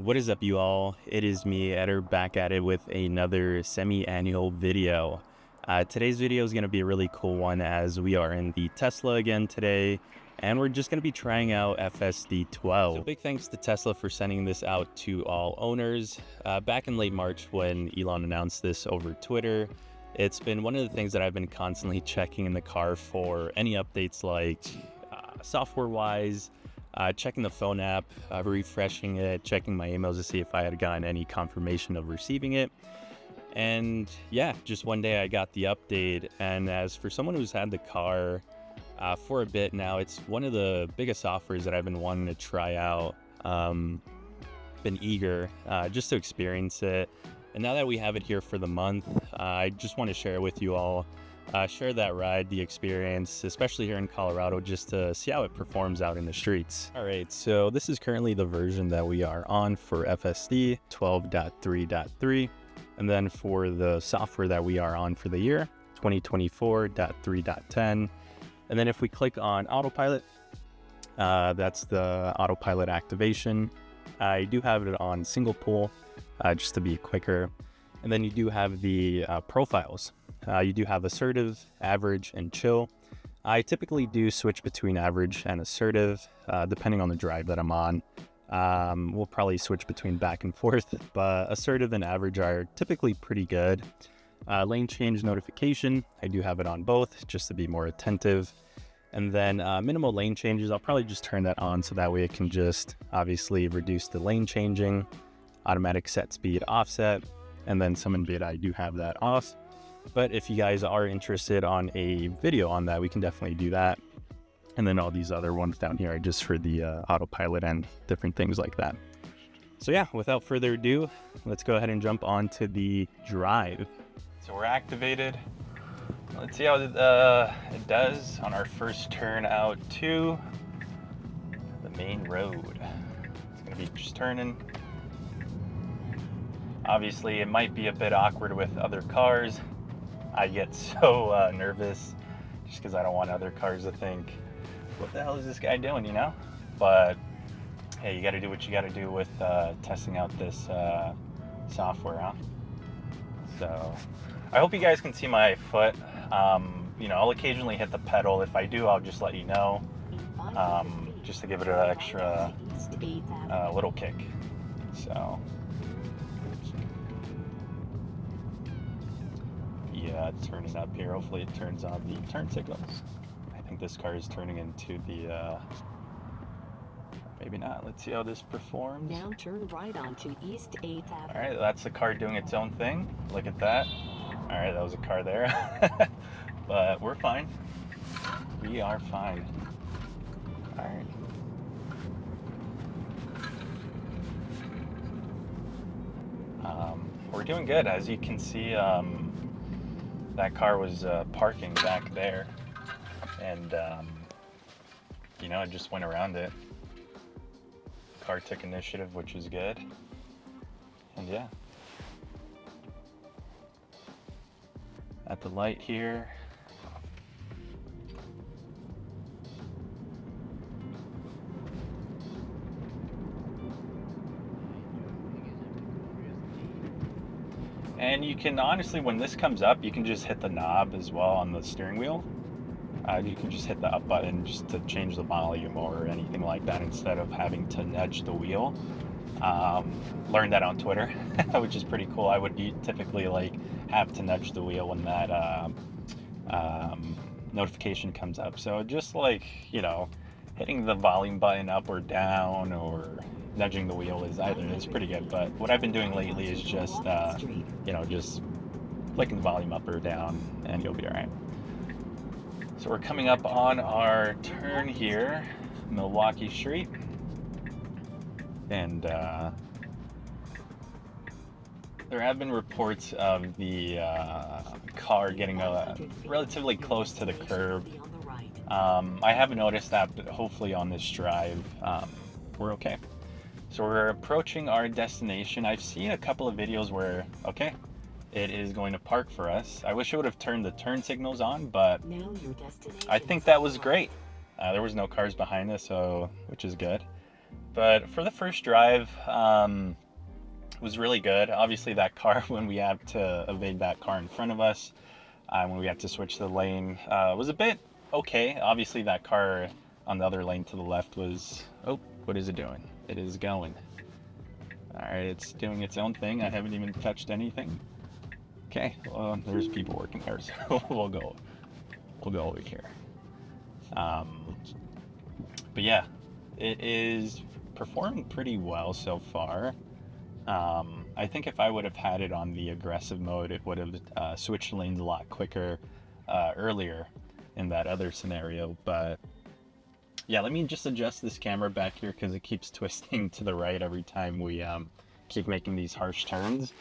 What is up, you all? It is me, Eder, back at it with another semi-annual video. Today's video is going to be a really cool one as we are in the Tesla again today, and we're just going to be trying out FSD 12. So big thanks to Tesla for sending this out to all owners. Back in late March when Elon announced this over Twitter, it's been one of the things that I've been constantly checking in the car for any updates like software-wise, checking the phone app, refreshing it, checking my emails to see if I had gotten any confirmation of receiving it. And yeah, just one day I got the update. And as for someone who's had the car for a bit now, it's one of the biggest offers that I've been wanting to try out. Been eager just to experience it. And now that we have it here for the month, I just want to share it with you all. Share that ride, the experience, especially here in Colorado, just to see how it performs out in the streets. All right, so this is currently the version that we are on for FSD 12.3.3. And then for the software that we are on for the year, 2024.3.10. And then if we click on autopilot, that's the autopilot activation. I do have it on single pool, just to be quicker. And then you do have the profiles. You do have assertive, average, and chill. I typically do switch between average and assertive, depending on the drive that I'm on. We'll probably switch between back and forth, but assertive and average are typically pretty good. Lane change notification, I do have it on both, just to be more attentive. And then minimal lane changes, I'll probably just turn that on so that way it can just obviously reduce the lane changing. Automatic set speed offset, and then summon bid, I do have that off. But if you guys are interested on a video on that, we can definitely do that. And then all these other ones down here are just for the autopilot and different things like that. So yeah, without further ado, let's go ahead and jump onto the drive. So we're activated. Let's see how it does on our first turn out to the main road. It's gonna be just turning. Obviously, it might be a bit awkward with other cars. I get so nervous just because I don't want other cars to think, what the hell is this guy doing, you know? But hey, you got to do what you got to do with testing out this software, huh? So I hope you guys can see my foot. You know, I'll occasionally hit the pedal. If I do, I'll just let you know, just to give it an extra little kick. So yeah, it's turning up here. Hopefully it turns on the turn signals. I think this car is turning into the maybe not. Let's see how this performs. Now turn right onto East 8th Avenue. All right, that's the car doing its own thing. Look at that. All right, that was a car there. But we're fine. We are fine. All right. We're doing good. As you can see, that car was parking back there, and you know, I just went around it. Car took initiative, which is good. And yeah, at the light here, and you can honestly, when this comes up, you can just hit the knob as well on the steering wheel. You can just hit the up button just to change the volume or anything like that instead of having to nudge the wheel. Learned that on Twitter, which is pretty cool. I would typically like have to nudge the wheel when that notification comes up. So just like, you know, hitting the volume button up or down or nudging the wheel is pretty good. But what I've been doing lately is just you know, just clicking the volume up or down and you'll be all right. So we're coming up on our turn here, Milwaukee Street, and there have been reports of the car getting relatively close to the curb. I haven't noticed that, but hopefully on this drive, we're okay. So we're approaching our destination. I've seen a couple of videos where, okay, it is going to park for us. I wish it would have turned the turn signals on, but I think that was great. There was no cars behind us, so which is good. But for the first drive, was really good. Obviously that car, when we had to evade that car in front of us, when we had to switch the lane, was a bit okay. Obviously that car on the other lane to the left was, oh, what is it doing? It is going. All right, it's doing its own thing. I haven't even touched anything. Okay, well, there's people working there, so we'll go over here. But yeah, it is performing pretty well so far. I think if I would have had it on the aggressive mode, it would have switched lanes a lot quicker earlier in that other scenario. But yeah, let me just adjust this camera back here because it keeps twisting to the right every time we keep making these harsh turns.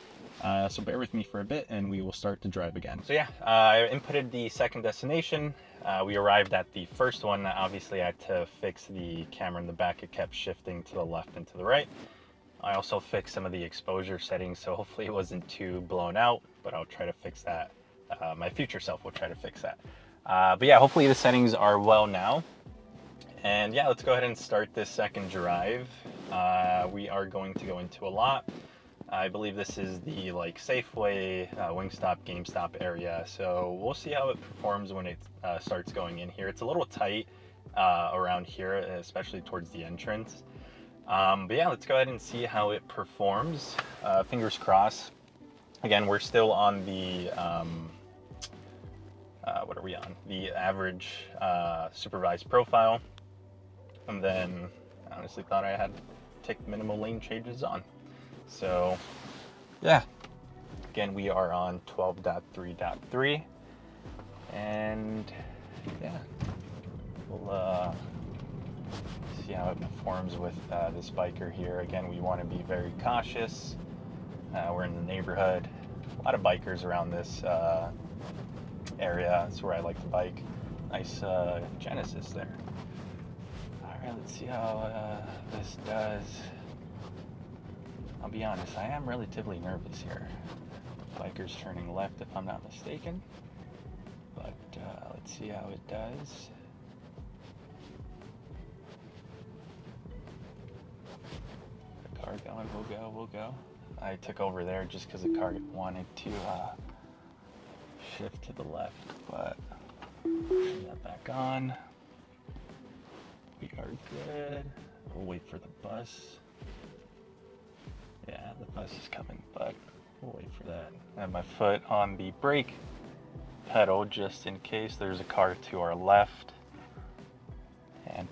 So bear with me for a bit and we will start to drive again. So yeah, I inputted the second destination. We arrived at the first one. Obviously I had to fix the camera in the back. It kept shifting to the left and to the right. I also fixed some of the exposure settings, so hopefully it wasn't too blown out, but I'll try to fix that. My future self will try to fix that. But yeah, hopefully the settings are well now. And yeah, let's go ahead and start this second drive. We are going to go into a lot. I believe this is the like Safeway, Wingstop, GameStop area. So we'll see how it performs when it starts going in here. It's a little tight around here, especially towards the entrance. But yeah, let's go ahead and see how it performs. Fingers crossed. Again, we're still on the, what are we on? The average supervised profile. And then I honestly thought I had to take minimal lane changes on. So yeah, again, we are on 12.3.3. And yeah, we'll see how it performs with this biker here. Again, we want to be very cautious. We're in the neighborhood. A lot of bikers around this area. That's where I like to bike. Nice Genesis there. All right, let's see how this does. I'll be honest, I am relatively nervous here. Biker's turning left if I'm not mistaken. But let's see how it does. Car going, we'll go. I took over there just because the car wanted to shift to the left, but turn that back on. We are good. We'll wait for the bus. Yeah, the bus is coming, but we'll wait for that. I have my foot on the brake pedal just in case there's a car to our left. And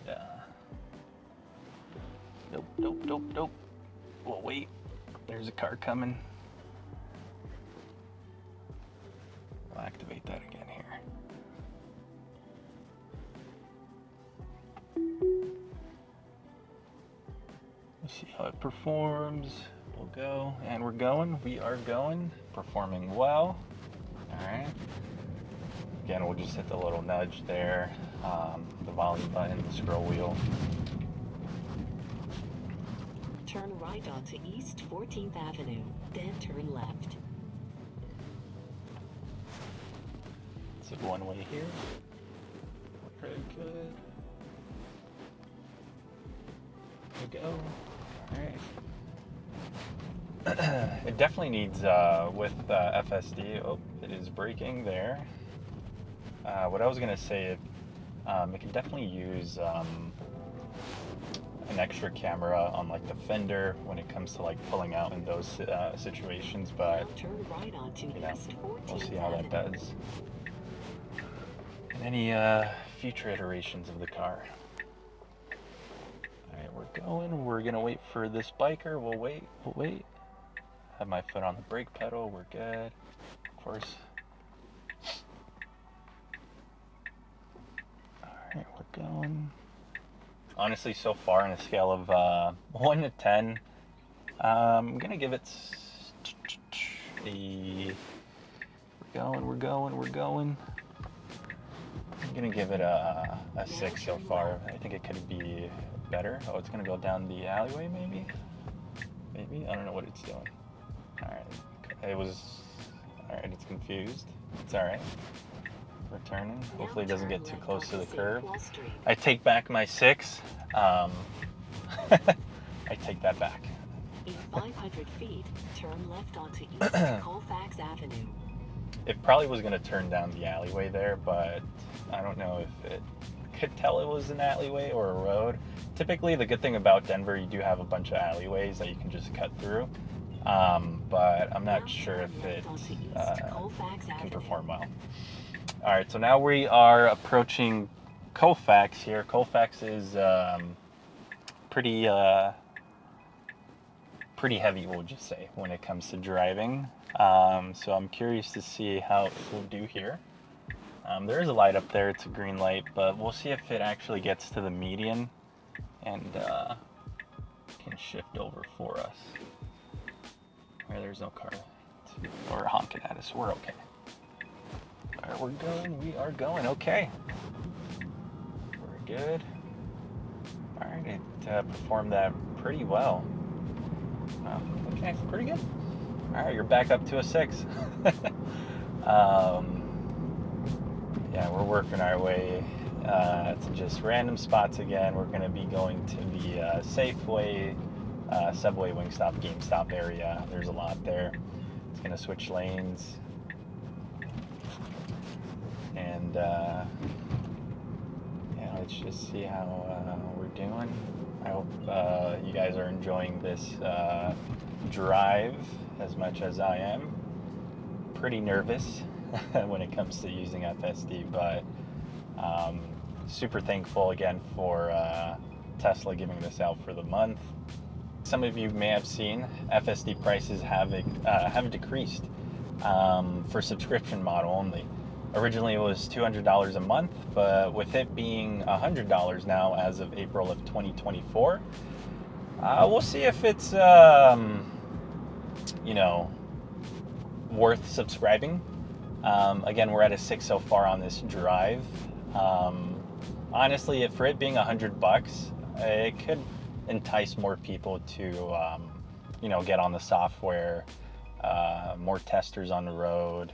nope. We'll wait. There's a car coming. We'll activate that again here. We'll see how it performs. We'll go, and we're going. We are going. Performing well. All right. Again, we'll just hit the little nudge there, the volume button, the scroll wheel. Turn right onto East 14th Avenue, then turn left. It's a one-way here. Very good. There we go. All right. It definitely needs, with FSD, oh, it is braking there. What I was going to say, it can definitely use an extra camera on like the fender when it comes to like pulling out in those situations, but Turn right onto you know, East we'll 14th see how that Avenue. does in any future iterations of the car. All right, we're going. We're gonna wait for this biker. We'll wait. Have my foot on the brake pedal. We're good. Of course. All right, we're going. Honestly, so far on a scale of 1 to 10, I'm gonna give it a. We're going. I'm gonna give it a 6 so far. I think it could be better. Oh, it's gonna go down the alleyway, maybe. I don't know what it's doing. All right, all right. It's confused. It's all right. We're turning. Hopefully it doesn't get too close to the curb. I take back my 6. I take that back. In 500 feet, turn left onto East Colfax Avenue. It probably was going to turn down the alleyway there, but I don't know if it could tell it was an alleyway or a road. Typically, the good thing about Denver, you do have a bunch of alleyways that you can just cut through, but I'm not sure if it can perform well. All right, so now we are approaching Colfax here. Colfax is pretty heavy, we'll just say, when it comes to driving. So I'm curious to see how it will do here. There is a light up there, it's a green light, but we'll see if it actually gets to the median and can shift over for us. Where there's no car or honking at us, we're okay. All right, we are going, okay. We're good. All right, it performed that pretty well. Okay, pretty good. All right, you're back up to a 6. Yeah, we're working our way to just random spots again. We're going to be going to the Safeway, Subway, Wingstop, GameStop area. There's a lot there. It's going to switch lanes. And yeah, let's just see how we're doing. I hope you guys are enjoying this drive as much as I am. Pretty nervous when it comes to using FSD, but super thankful again for Tesla giving this out for the month. Some of you may have seen FSD prices have decreased for subscription model only. Originally it was $200 a month, but with it being $100 now as of April of 2024, we'll see if it's worth subscribing. Again, we're at a 6 so far on this drive. Honestly, for it being $100, it could entice more people to get on the software, more testers on the road.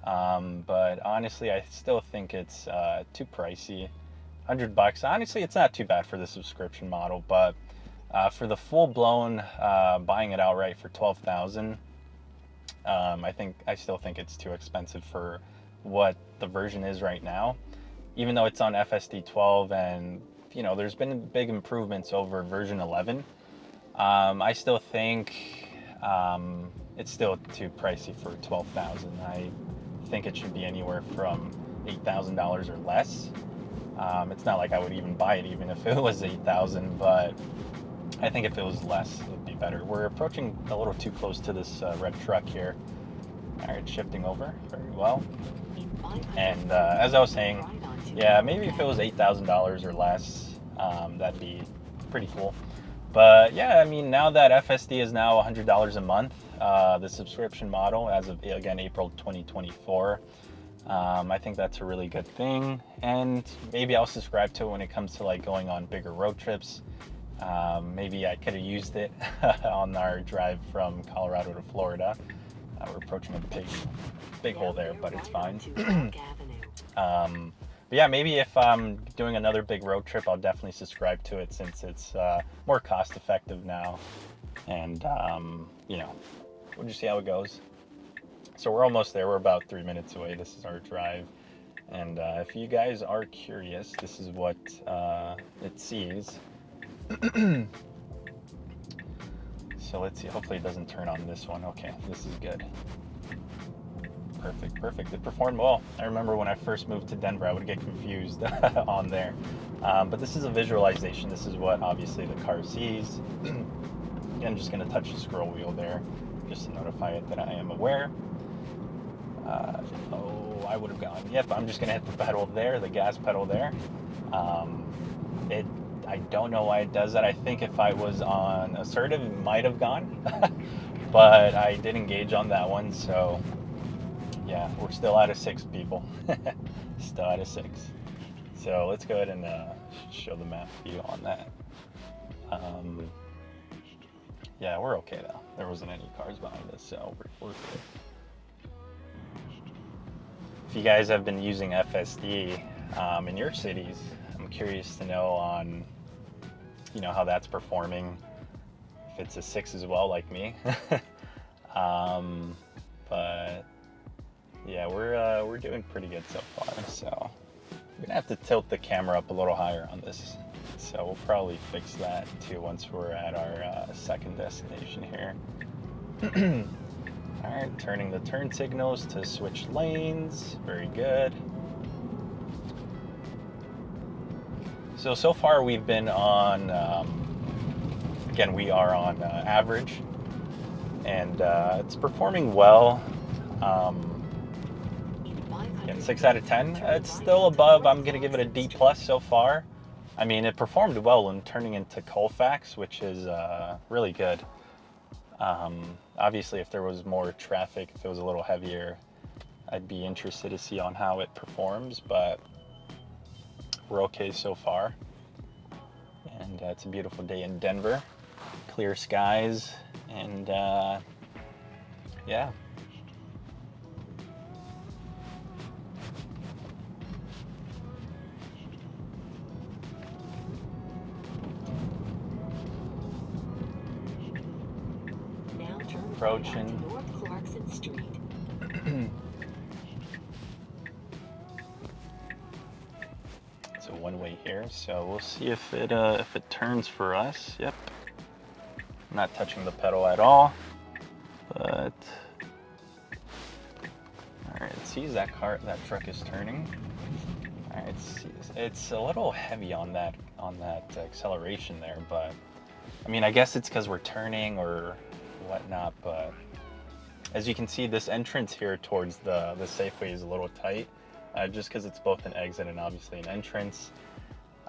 But honestly, I still think it's too pricey. $100, honestly, it's not too bad for the subscription model, but for the full-blown buying it outright for $12,000, I still think it's too expensive for what the version is right now. Even though it's on FSD 12 and there's been big improvements over version 11, I still think it's still too pricey for $12,000. I think it should be anywhere from $8,000 or less. It's not like I would even buy it even if it was $8,000, but I think if it was less, it would be better. We're approaching a little too close to this red truck here. All right, shifting over very well. And as I was saying, yeah, maybe if it was $8,000 or less, that'd be pretty cool. But yeah, I mean, now that FSD is now $100 a month, the subscription model as of, again, April 2024, I think that's a really good thing. And maybe I'll subscribe to it when it comes to like going on bigger road trips. Maybe I could have used it on our drive from Colorado to Florida. We're approaching a big hole there, but it's fine. But yeah, maybe if I'm doing another big road trip, I'll definitely subscribe to it since it's more cost effective now. And, we'll just see how it goes. So we're almost there. We're about 3 minutes away. This is our drive. And if you guys are curious, this is what it sees. So let's see. Hopefully it doesn't turn on this one. Okay, this is good. Perfect. It performed well. I remember when I first moved to Denver, I would get confused on there. But this is a visualization. This is what obviously the car sees. I'm just going to touch the scroll wheel there just to notify it that I am aware. I would have gone. Yep, I'm just going to hit the pedal there, the gas pedal there. I don't know why it does that. I think if I was on Assertive, it might have gone. But I did engage on that one, so yeah, we're still out of 6 people. Still out of 6. So let's go ahead and show the map view on that. Yeah, we're okay though. There wasn't any cars behind us, so we're good. If you guys have been using FSD in your cities, I'm curious to know on you know, how that's performing. If it's a 6 as well, like me. But yeah, we're doing pretty good so far. So we're gonna have to tilt the camera up a little higher on this. So we'll probably fix that too once we're at our second destination here. All right, turning the turn signals to switch lanes. Very good. So far we've been on, again, we are on average, and it's performing well. Again, 6 out of 10. It's still above. I'm going to give it a D+ so far. I mean, it performed well in turning into Colfax, which is really good. Obviously, if there was more traffic, if it was a little heavier, I'd be interested to see on how it performs, but we're okay so far. And it's a beautiful day in Denver. Clear skies, and yeah. Now turn Approaching. right onto North Clarkson Street. It's a one-way here, so we'll see if it turns for us. Yep. I'm not touching the pedal at all, but all right. It sees that truck is turning. All right, it's a little heavy on that acceleration there, but I mean, I guess it's because we're turning or whatnot. But as you can see, this entrance here towards the Safeway is a little tight. Just because it's both an exit and obviously an entrance,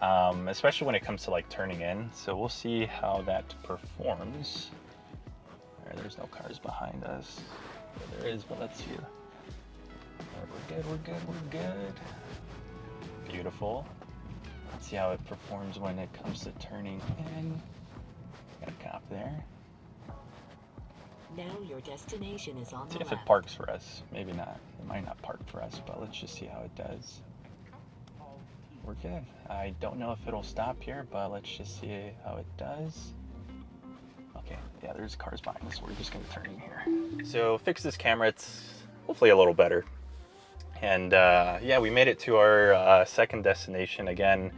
especially when it comes to like turning in. So we'll see how that performs. All right, there's no cars behind us. Yeah, there is, but let's see. All right, we're good. Beautiful. Let's see how it performs when it comes to turning in. Got a cop there. Now your destination is on See the if it left. parks for us. Maybe not. It might not park for us, but let's just see how it does. We're good. I don't know if it'll stop here, but let's just see how it does. Okay, yeah, there's cars behind us. We're just gonna turn in here. So fix this camera. It's hopefully a little better. And yeah, we made it to our second destination. Again,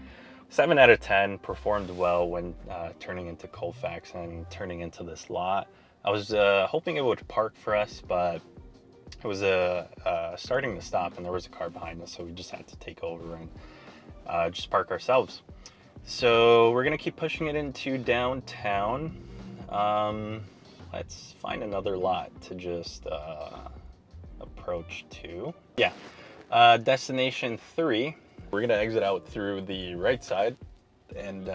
7 out of 10, performed well when turning into Colfax and turning into this lot. I was hoping it would park for us, but it was starting to stop and there was a car behind us, so we just had to take over and just park ourselves. So we're gonna keep pushing it into downtown. Let's find another lot to just approach to. Yeah, destination 3. We're gonna exit out through the right side, and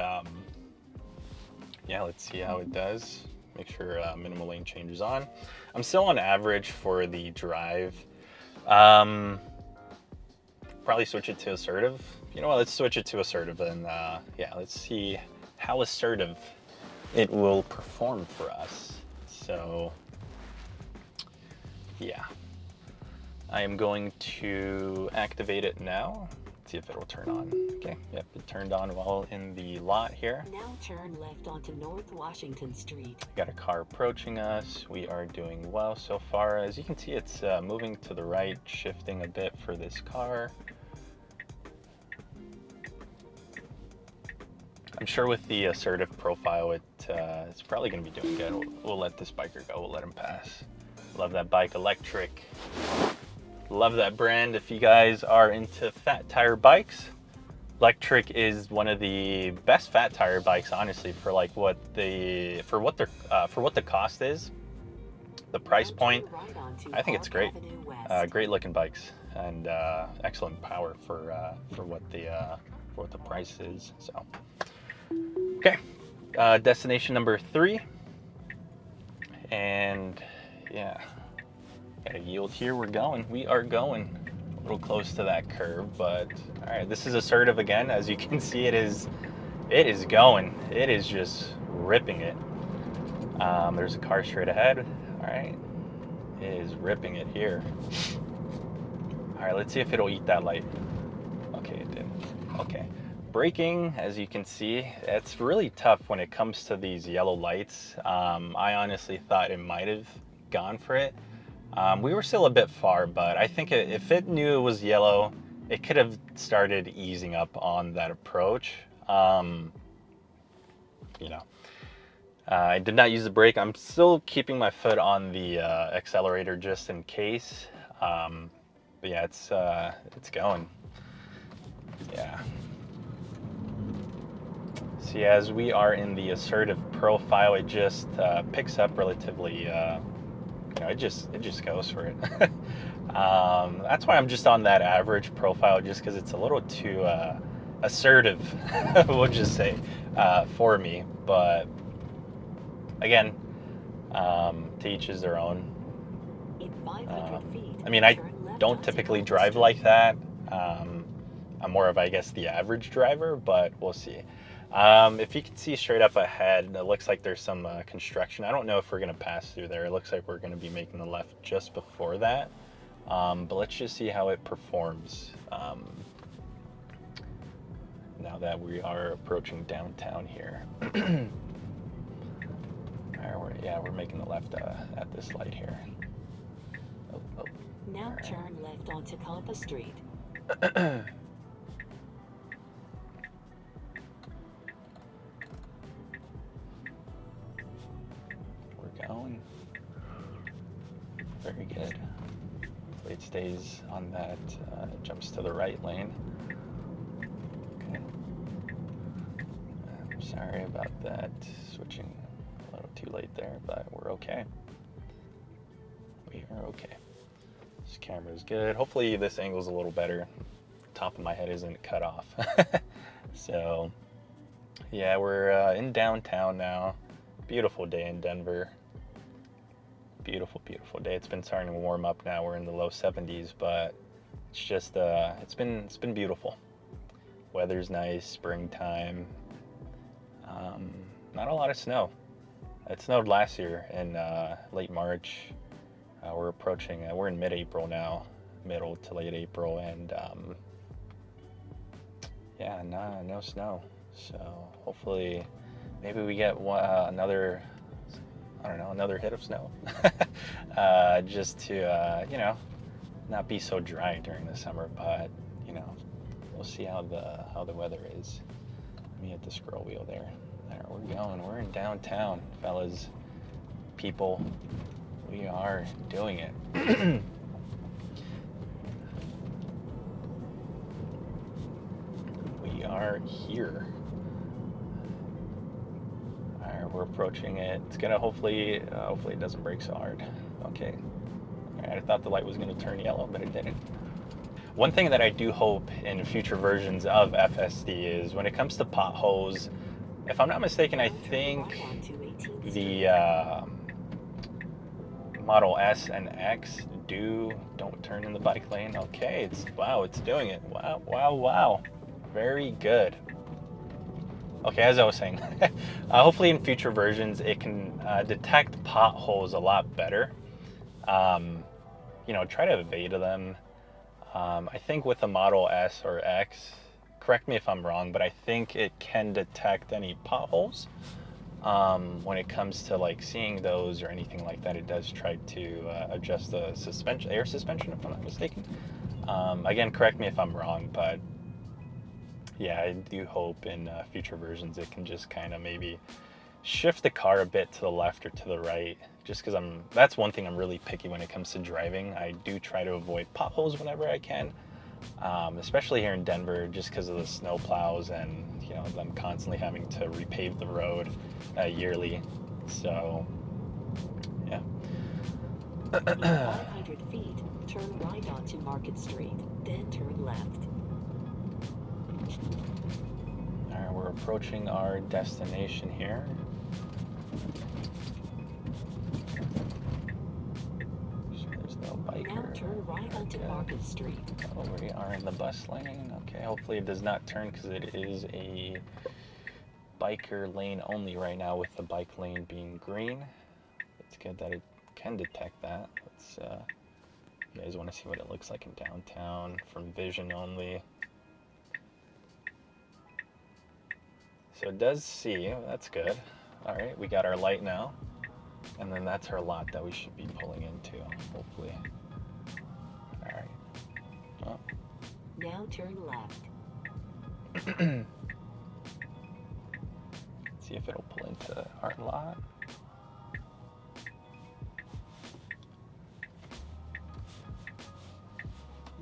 yeah, let's see how it does. Make sure minimal lane change is on. I'm still on average for the drive. Probably switch it to Assertive. You know what, let's switch it to Assertive, and yeah, let's see how assertive it will perform for us. So yeah, I am going to activate it now. See if it'll turn on. Okay, yep, it turned on while in the lot here. Now turn left onto North Washington Street. Got a car approaching us. We are doing well so far. As you can see, it's moving to the right, shifting a bit for this car. I'm sure with the Assertive profile, it's probably going to be doing good. We'll let this biker go. We'll let him pass. Love that bike, electric. Love that brand. If you guys are into fat tire bikes, electric is one of the best fat tire bikes, honestly, for like what the cost is, the price point. I think it's great. Great looking bikes, and excellent power for what the price is. So okay, destination number 3, and yeah. Gotta yield here. We are going a little close to that curve, but all right, this is Assertive again. As you can see, it is going. It is just ripping it. There's a car straight ahead. All right, it is ripping it here. All right, let's see if it'll eat that light. Okay, it did. Okay, Braking, as you can see, it's really tough when it comes to these yellow lights. I honestly thought it might have gone for it. We were still a bit far, but I think if it knew it was yellow, it could have started easing up on that approach. You know, I did not use the brake. I'm still keeping my foot on the accelerator just in case. But yeah, it's going. Yeah. See, as we are in the assertive profile, it just picks up relatively. It just goes for it. That's why I'm just on that average profile, just because it's a little too assertive. We'll just say for me. But again, to each is their own. In 500 feet, I mean, I turn left don't onto typically Market drive Street. like that. I'm more of, I guess, the average driver, but we'll see. If you can see straight up ahead, it looks like there's some construction. I don't know if we're going to pass through there. It looks like we're going to be making the left just before that. But let's just see how it performs now that we are approaching downtown here. We're making the left at this light here. Oh. Now turn left onto Compass Street. We're going. Very good. Hopefully it stays on that, jumps to the right lane. Okay. I'm sorry about that, switching a little too late there, but we're okay. We are okay. This camera's good. Hopefully this angle's a little better. Top of my head isn't cut off. So, yeah, we're in downtown now. Beautiful day in Denver. Beautiful, beautiful day. It's been starting to warm up now. We're in the low 70s, but it's just it's been beautiful. Weather's nice, springtime. Not a lot of snow. It snowed last year in late March. We're in mid-April now, middle to late April, and no snow. So hopefully, maybe we get another hit of snow, just to not be so dry during the summer. But we'll see how the weather is. Let me hit the scroll wheel there. There we're going. We're in downtown, fellas, people. We are doing it. We are here. All right, we're approaching it. It's gonna hopefully it doesn't break so hard. Okay. All right, I thought the light was gonna turn yellow, but it didn't. One thing that I do hope in future versions of FSD is when it comes to potholes, if I'm not mistaken, I think the Model S and X don't turn in the bike lane. Okay, it's doing it. Wow. Very good. Okay, as I was saying, hopefully in future versions it can detect potholes a lot better. Try to evade them. I think with the Model S or X, correct me if I'm wrong, but I think it can detect any potholes. When it comes to like seeing those or anything like that, it does try to adjust the air suspension, if I'm not mistaken. Again, correct me if I'm wrong, but yeah, I do hope in future versions it can just kind of maybe shift the car a bit to the left or to the right, just because that's one thing I'm really picky when it comes to driving. I do try to avoid potholes whenever I can, especially here in Denver, just because of the snow plows and them constantly having to repave the road yearly. So yeah. In 500 feet, turn right onto Market Street, then turn left. All right, we're approaching our destination here. There's no biker. Now turn right onto Market Street. Oh, we are in the bus lane. Okay, hopefully it does not turn because it is a biker lane only right now, with the bike lane being green. It's good that it can detect that. You guys want to see what it looks like in downtown from vision only. So it does see, that's good. All right, we got our light now. And then that's our lot that we should be pulling into, hopefully. All right. Well. Now turn left. See if it'll pull into our lot.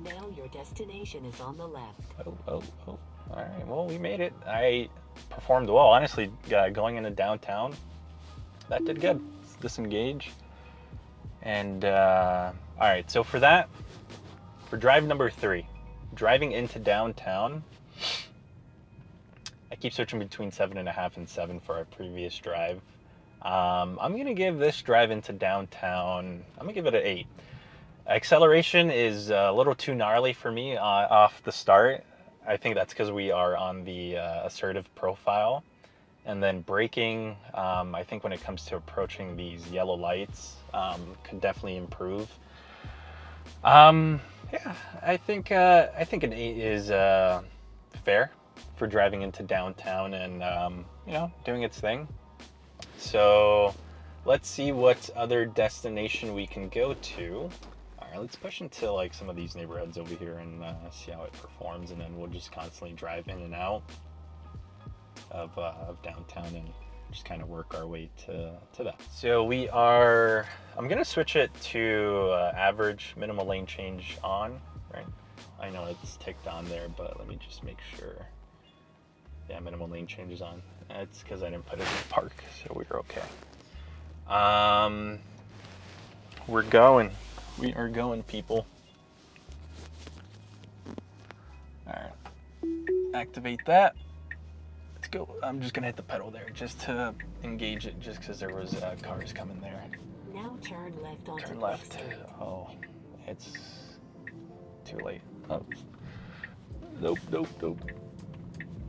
Now your destination is on the left. Oh. All right, well, we made it. I performed well. Honestly, going into downtown, that did good. Let's disengage. And, all right, so for drive number 3, driving into downtown, I keep switching between 7.5 and 7 for our previous drive. I'm gonna give this drive into downtown, I'm gonna give it an 8. Acceleration is a little too gnarly for me off the start. I think that's because we are on the Assertive profile. And then braking, I think when it comes to approaching these yellow lights, could definitely improve. Yeah, I think an 8 is fair for driving into downtown and you know, doing its thing. So let's see what other destination we can go to. All right, let's push into like some of these neighborhoods over here and see how it performs, and then we'll just constantly drive in and out of downtown and just kind of work our way to that. So I'm gonna switch it to average minimal lane change on, right? I know it's ticked on there, but let me just make sure. Yeah, minimal lane change is on. It's because I didn't put it in park, so we're okay. We are going, people. All right, activate that. Let's go. I'm just gonna hit the pedal there just to engage it, just because there was cars coming there. Now turn left onto Turn Brook left. Street. Oh, it's too late. Oh. Nope.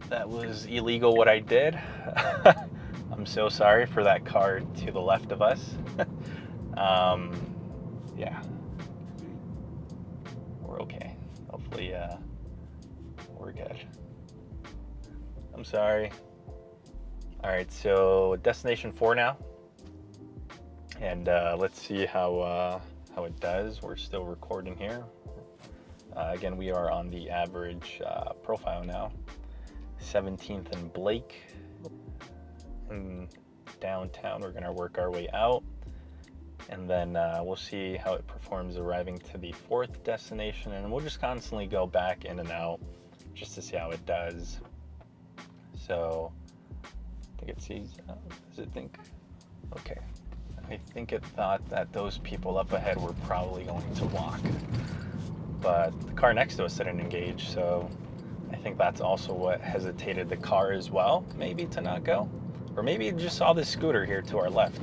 That was illegal what I did. I'm so sorry for that car to the left of us. Yeah. We're okay. Hopefully we're good. I'm sorry. All right, so destination 4 now. And let's see how it does. We're still recording here. Again, we are on the average profile now. 17th and Blake. In downtown, we're gonna work our way out. And then we'll see how it performs arriving to the 4th destination. And we'll just constantly go back in and out just to see how it does. So I think it sees, does it think? Okay. I think it thought that those people up ahead were probably going to walk. But the car next to us didn't engage, so I think that's also what hesitated the car as well, maybe to not go. Or maybe it just saw this scooter here to our left.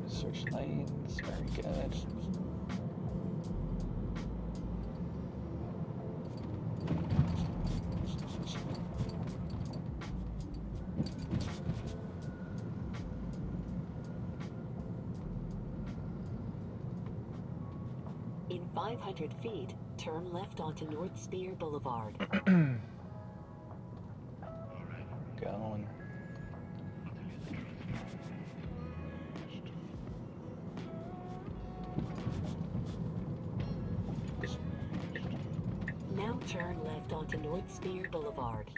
Switch lanes, very good. In 500 feet, turn left onto North Spear Boulevard. Going. Now turn left onto North Spear Boulevard.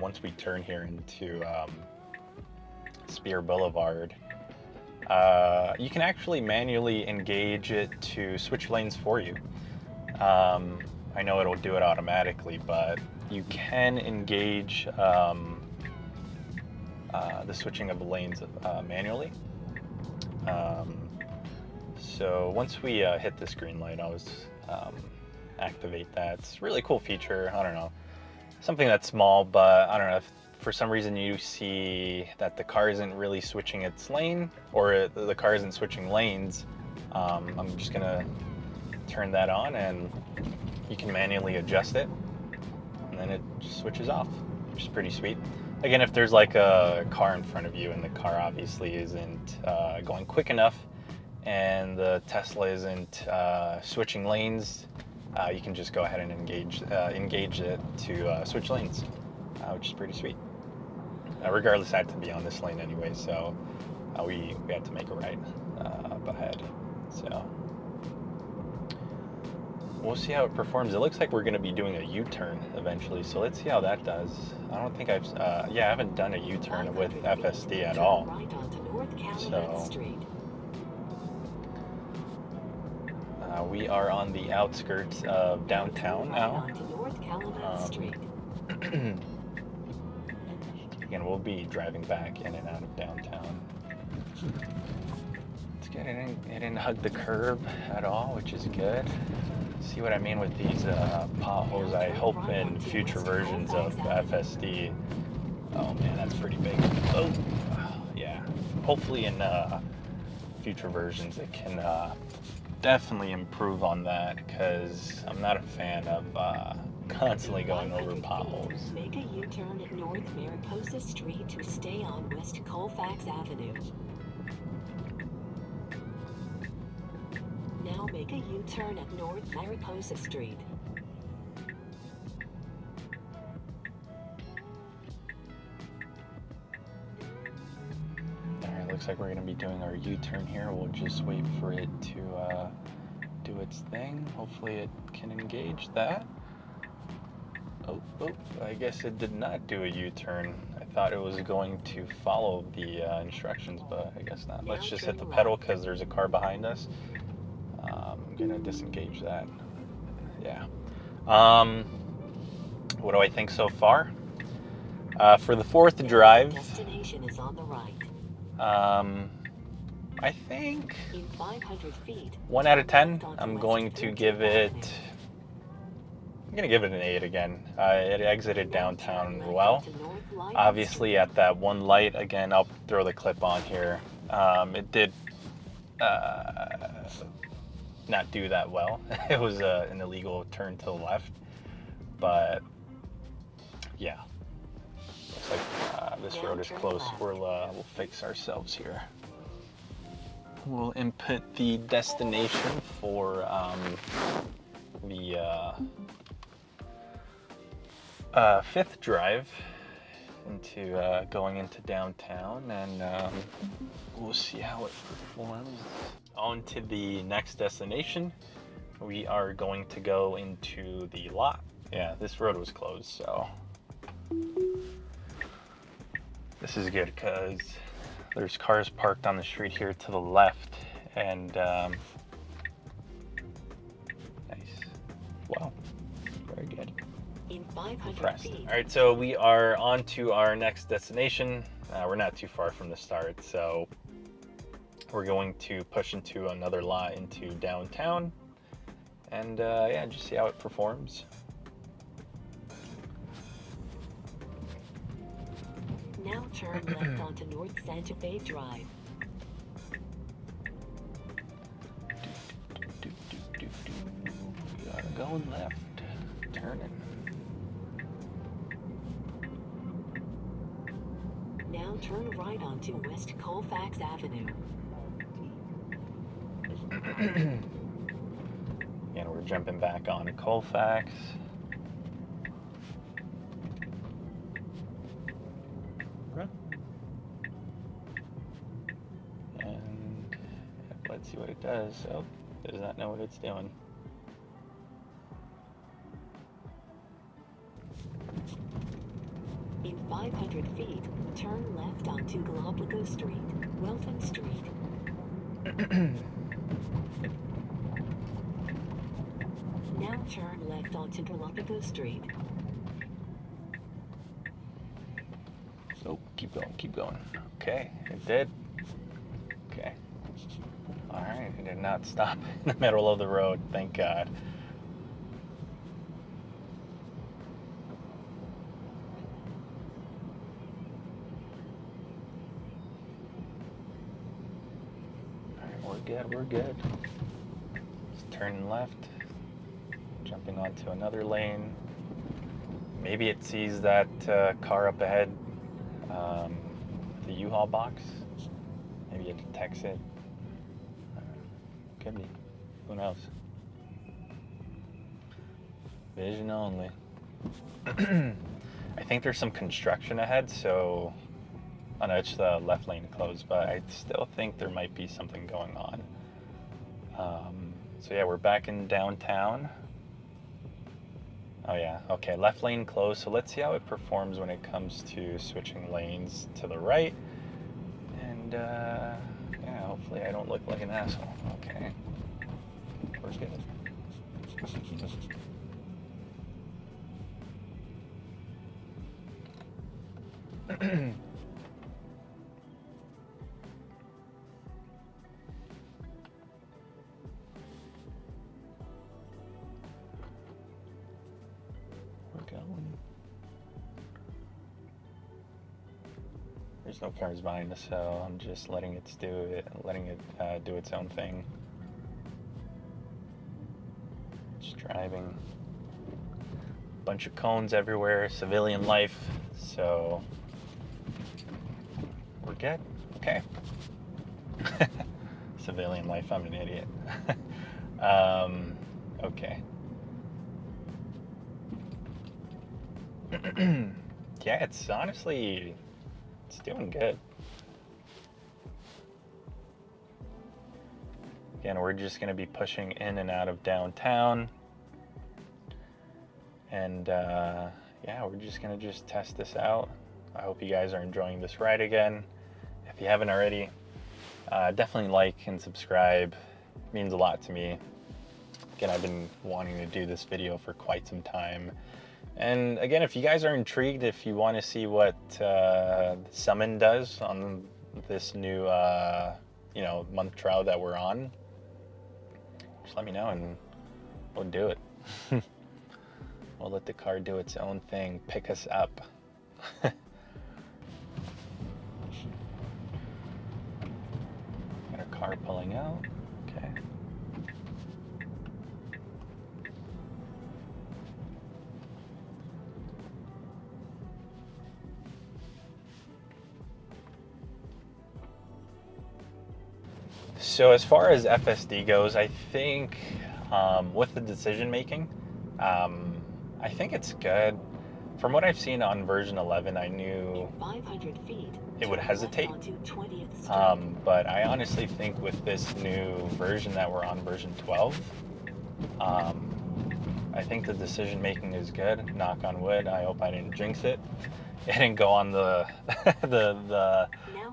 Once we turn here into Spear Boulevard, you can actually manually engage it to switch lanes for you. I know it'll do it automatically, but you can engage the switching of the lanes manually. So once we hit this green light, I'll just activate that. It's a really cool feature. I don't know, something that's small, but I don't know if for some reason you see that the car isn't really switching its lane, or the car isn't switching lanes. I'm just gonna turn that on, and you can manually adjust it, and then it just switches off, which is pretty sweet. again, if there's like a car in front of you and the car obviously isn't going quick enough and the Tesla isn't switching lanes, you can just go ahead and engage it to switch lanes, which is pretty sweet. Regardless, I had to be on this lane anyway, so we had to make a right up ahead. So we'll see how it performs. It looks like we're going to be doing a U-turn eventually, so let's see how that does. I don't think I haven't done a U-turn with FSD at all. So we are on the outskirts of downtown now. Again, we'll be driving back in and out of downtown. It's good. It didn't hug the curb at all, which is good. See what I mean with these potholes? I hope in future versions of FSD. Oh man, that's pretty big. Oh, yeah. Hopefully in future versions it can definitely improve on that, because I'm not a fan of constantly going over potholes. Make a U-turn at North Mariposa Street to stay on West Colfax Avenue. Now make a U-turn at North Mariposa Street. Alright, looks like we're going to be doing our U-turn here. We'll just wait for it to do its thing. Hopefully it can engage that. Oh, I guess it did not do a U-turn. I thought it was going to follow the instructions, but I guess not. Let's just hit the pedal because there's a car behind us. I'm gonna disengage that. Yeah. What do I think so far? For the fourth drive, Destination is on the right. I think In 500 feet, 1 out of 10. I'm going to give it. I'm gonna give it an 8 again. It exited downtown well. Obviously, at that one light, again, I'll throw the clip on here. It did not do that well. It was an illegal turn to the left, but yeah, looks like this road is close. We'll fix ourselves here. We'll input the destination for the fifth drive into going into downtown, and we'll see how it performs. On to the next destination. We are going to go into the lot. Yeah, this road was closed, so this is good because there's cars parked on the street here to the left, and nice. Wow, very good. In 500 Impressed. feet. All right, so we are on to our next destination. We're not too far from the start, so we're going to push into another lot into downtown, and yeah, just see how it performs. Now turn left onto North Santa Fe Drive. We are going left, turning. Now turn right onto West Colfax Avenue. And we're jumping back on Colfax. And let's see what it does. Oh, does not know what it's doing. In 500 feet, turn left onto Galapagos Street, Welton Street. Now turn left onto Galapagos Street. So keep going. Okay, it did. Okay. All right, it did not stop in the middle of the road. Thank God. We're good. Just turning left, jumping onto another lane. Maybe it sees that car up ahead the U-Haul box. Maybe it detects it. Could be. Who knows? Vision only. I think there's some construction ahead, so I know it's the left lane closed, but I still think there might be something going on. So yeah, we're back in downtown. Oh yeah, okay, left lane closed. So let's see how it performs when it comes to switching lanes to the right. And yeah, hopefully I don't look like an asshole. Okay, we're good. We're going. There's no cars behind us, so I'm just letting it do its own thing. Just driving. Bunch of cones everywhere, civilian life, so we're good. Okay. Civilian life, I'm an idiot. Okay. Yeah, it's honestly, it's doing good. Again, we're just going to be pushing in and out of downtown. And yeah, we're just going to just test this out. I hope you guys are enjoying this ride again. If you haven't already, definitely like and subscribe. It means a lot to me. Again, I've been wanting to do this video for quite some time. And again, if you guys are intrigued, if you want to see what Summon does on this new month trial that we're on, just let me know and we'll do it. We'll let the car do its own thing, pick us up. Got a car pulling out. Okay. So as far as FSD goes, I think with the decision making, I think it's good. From what I've seen on version 11, I knew 500 feet, it would hesitate. onto 20th Street. But I honestly think with this new version that we're on, version 12, I think the decision making is good. Knock on wood. I hope I didn't jinx it. It didn't go on the the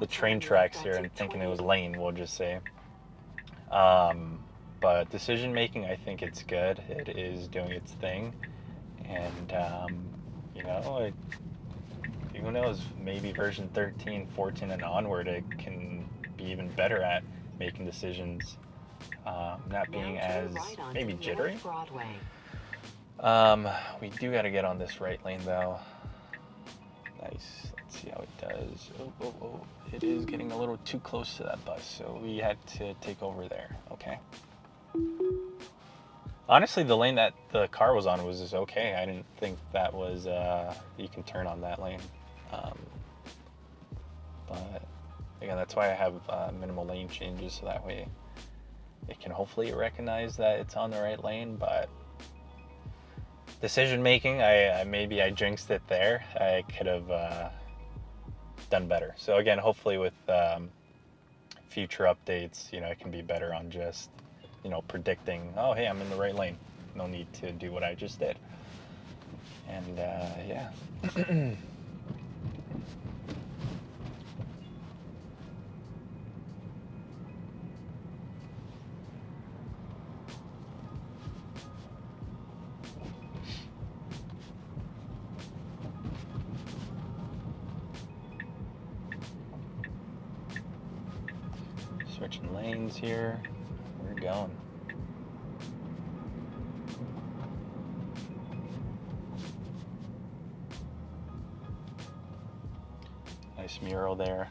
train tracks here and thinking it was lane, we'll just say. But decision making, I think it's good. It is doing its thing. And, who knows, maybe version 13, 14 and onward, it can be even better at making decisions, not being as maybe jittery. We do got to get on this right lane though. Nice. Let's see how it does. Oh, it is getting a little too close to that bus, so we had to take over there. Okay. Honestly, the lane that the car was on was just okay. I didn't think that was, you can turn on that lane. But again, that's why I have minimal lane changes, so that way it can hopefully recognize that it's on the right lane. But decision making, maybe I jinxed it there. I could have done better. So again, hopefully with future updates, it can be better on just predicting, oh, hey, I'm in the right lane. No need to do what I just did. And yeah. Switching lanes here. We're going. Nice mural there.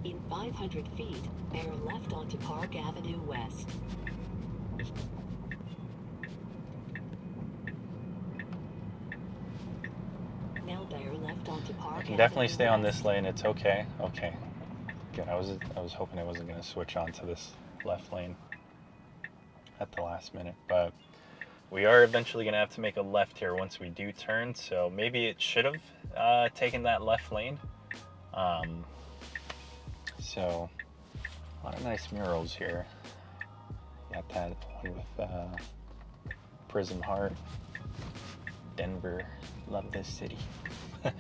In 500 feet, bear left onto Park Avenue West. Now bear left onto Park I can definitely Avenue stay on West. this lane. It's okay. Okay. Good. I was hoping I wasn't going to switch onto this left lane at the last minute, but we are eventually going to have to make a left here once we do turn, so maybe it should have taken that left lane. So a lot of nice murals here. Got that one with Prism Heart, Denver, love this city. All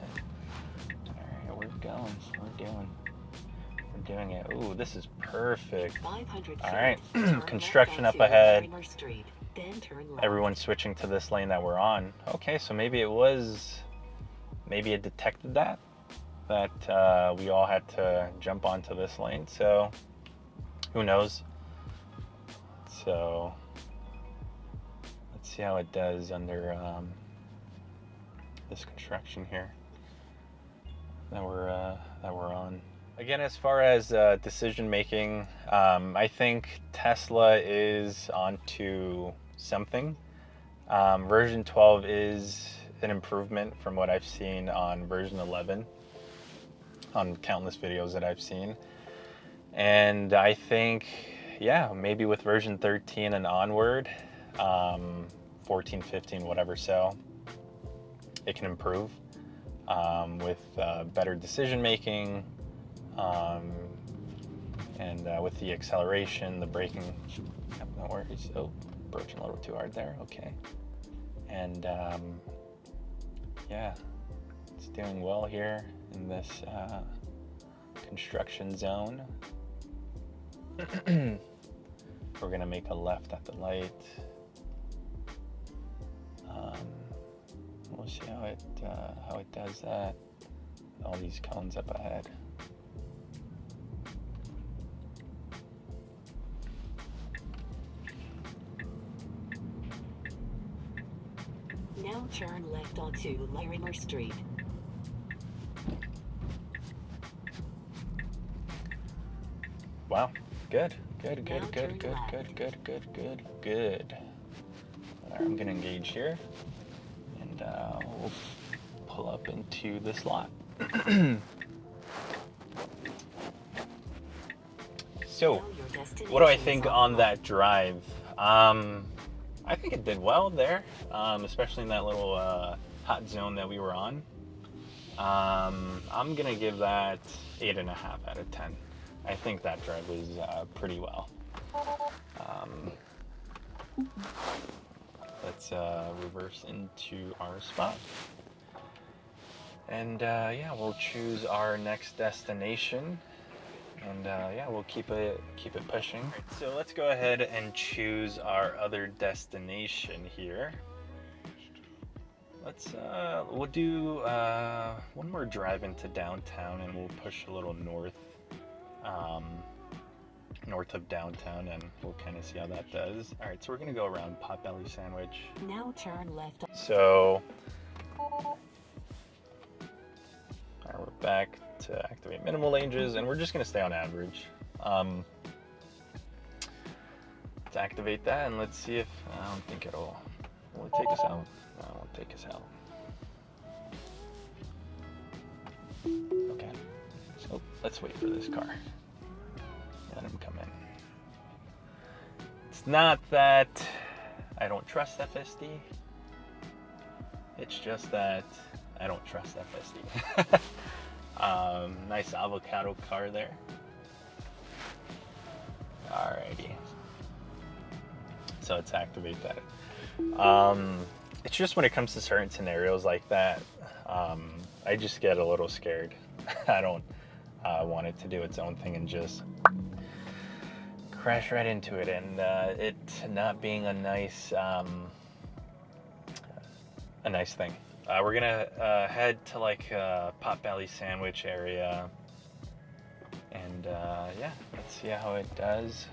right, we're going, we're doing it. Ooh, this is perfect. 500 All right, feet, turn construction left up onto ahead. Larimer Street, then turn left. Everyone's switching to this lane that we're on. Okay, so maybe it detected that we all had to jump onto this lane. So who knows? So let's see how it does under this construction here that we're on. Again, as far as decision making, I think Tesla is onto something. Version 12 is an improvement from what I've seen on version 11, on countless videos that I've seen. And I think, yeah, maybe with version 13 and onward, 14, 15, whatever, so it can improve with better decision making, and with the acceleration, the braking. No worries. Oh, approaching a little too hard there. Okay. And yeah, it's doing well here in this construction zone. We're gonna make a left at the light. We'll see how it does that. All these cones up ahead. Now turn left onto Larimer Street. Wow, good. Now turn left. Good. All right, I'm gonna engage here, and we'll pull up into this lot. So, Now your destination what do I is think on on the that drive? I think it did well there, especially in that little hot zone that we were on. I'm gonna give that 8.5 out of 10. I think that drive was pretty well. Let's reverse into our spot. And yeah, we'll choose our next destination. And yeah, we'll keep it pushing. Right, so let's go ahead and choose our other destination here. We'll do one more drive into downtown, and we'll push a little north of downtown, and we'll kind of see how that does. All right, so we're gonna go around Potbelly Sandwich. Now turn left. So, all right, we're back to activate minimal ranges, and we're just gonna stay on average. To activate that, and let's see if, I don't think will it take us out? No, it won't take us out. Okay, so let's wait for this car. Let him come in. It's not that I don't trust FSD. It's just that I don't trust FSD. Nice avocado car there. Alrighty. So let's activate that. It's just when it comes to certain scenarios like that, I just get a little scared. I don't want it to do its own thing and just crash right into it, and it not being a nice thing. We're gonna head to like Potbelly Sandwich area, and yeah, let's see how it does.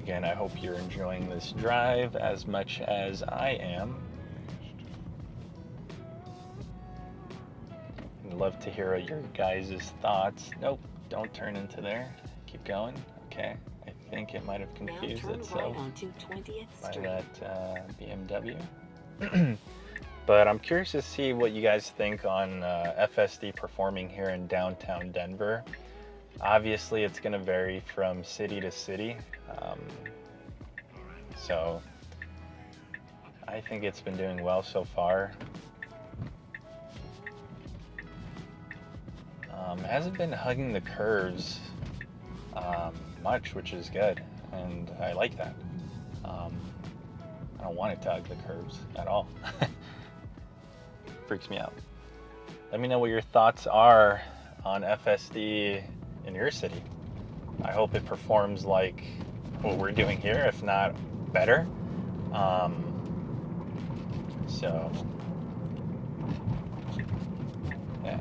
again, I hope you're enjoying this drive as much as I am. I'd love to hear your guys' thoughts. Nope, don't turn into there. Keep going. Okay, I think it might have confused itself by that BMW. But I'm curious to see what you guys think on FSD performing here in downtown Denver. Obviously, it's going to vary from city to city. So I think it's been doing well so far. Hasn't been hugging the curves much, which is good, and I like that. I don't want it to hug the curves at all. Freaks me out. Let me know what your thoughts are on FSD in your city. I hope it performs like what we're doing here, if not better. So yeah.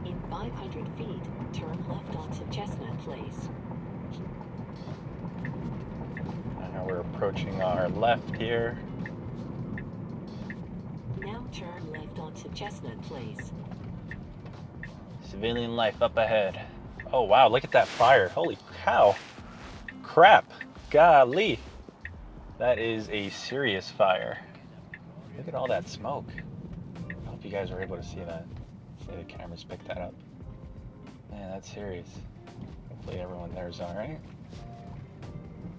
In 500 feet, turn left onto Chestnut Place. Now we're approaching our left here. Now turn left onto Chestnut Place. Civilian life up ahead. Oh wow, look at that fire. Holy cow. Crap. Golly. That is a serious fire. Look at all that smoke. I hope you guys were able to see that. Hopefully the cameras picked that up. Man, that's serious. Hopefully everyone there is alright.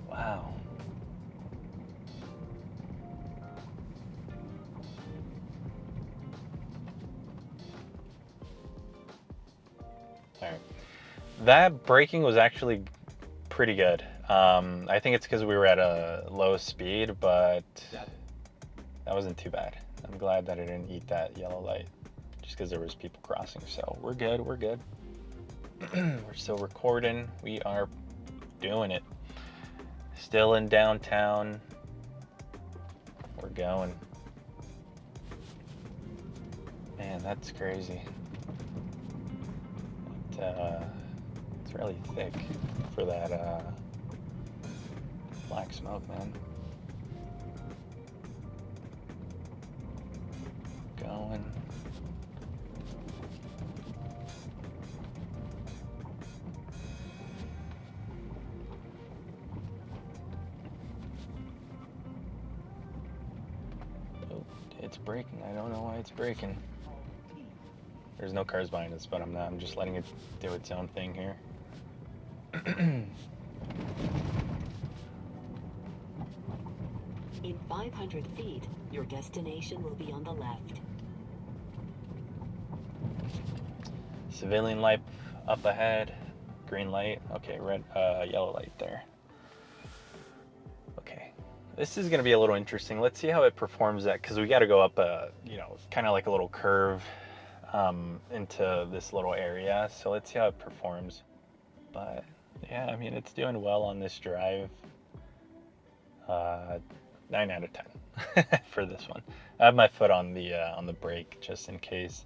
Wow. Alright. That braking was actually pretty good. I think it's because we were at a low speed, but that wasn't too bad. I'm glad that I didn't eat that yellow light just because there was people crossing. So we're good, we're good. We're still recording. We are doing it. Still in downtown. We're going. Man, that's crazy. It's really thick for that black smoke, man. Going. Oh, it's braking. I don't know why it's braking. There's no cars behind us, but I'm just letting it do its own thing here. In 500 feet, your destination will be on the left. Civilian light up ahead. Green light. Okay, red, yellow light there. Okay. This is going to be a little interesting. Let's see how it performs at, because we got to go up kind of like a little curve into this little area. So let's see how it performs. But yeah, I mean, it's doing well on this drive. 9 out of 10 for this one. I have my foot on the brake just in case.